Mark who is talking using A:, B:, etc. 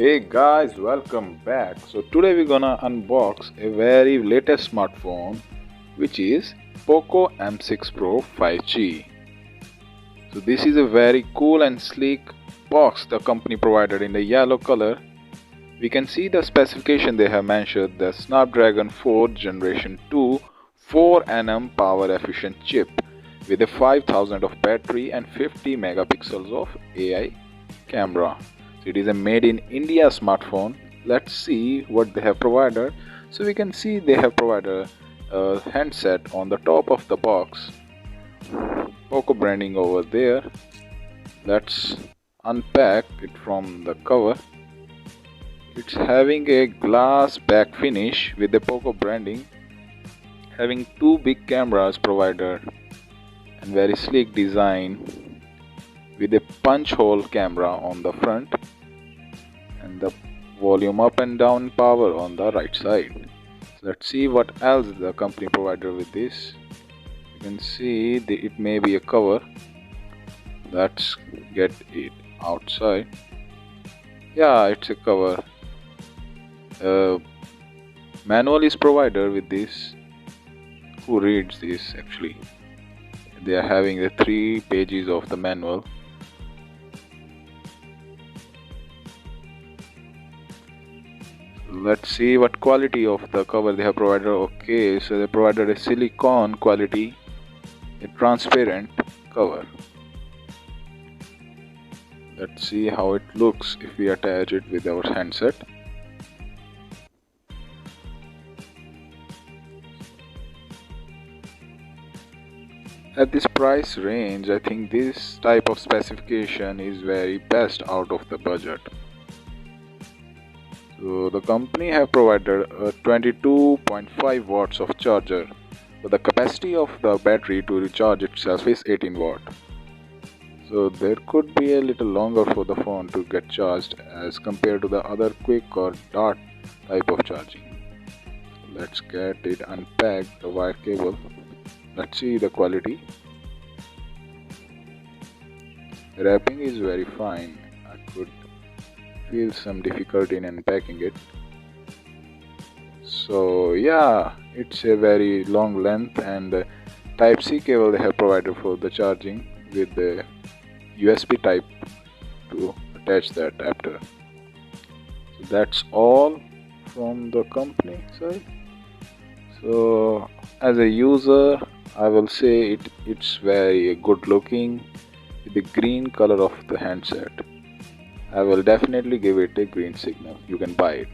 A: Hey guys, welcome back. So today we're gonna unbox a very latest smartphone, which is Poco M6 Pro 5G. So this is a very cool and sleek box the company provided in the yellow color. We can see the specification they have mentioned: the Snapdragon 4 Generation 2 4nm power efficient chip with a 5000 of battery and 50 megapixels of AI camera. So it is a made in India smartphone. Let's see what they have provided. So we can see they have provided a handset on the top of the box, Poco branding over there. Let's unpack it from the cover. It's having a glass back finish with the Poco branding, having two big cameras provided and very sleek design with a punch hole camera on the front and the volume up and down power on the right side. So let's see what else the company provided with this. You can see it may be a cover. Let's get it outside. Yeah, it's a cover. Manual is provided with this. Who reads this actually? They are having the 3 pages of the manual. Let's see what quality of the cover they have provided. Okay, so they provided a silicone quality, a transparent cover. Let's see how it looks if we attach it with our handset. At this price range, I think this type of specification is very best out of the budget. So the company have provided a 22.5 watts of charger, but the capacity of the battery to recharge itself is 18 watt. So there could be a little longer for the phone to get charged as compared to the other quick or dart type of charging. Let's get it unpacked, the wire cable. Let's see the quality. Wrapping is very fine. I could feel some difficulty in unpacking it. So yeah, it's a very long length and Type-C cable they have provided for the charging with the USB type to attach the adapter. So that's all from the company side. So as a user, I will say it's very good looking with the green color of the handset. I will definitely give it a green signal. You can buy it.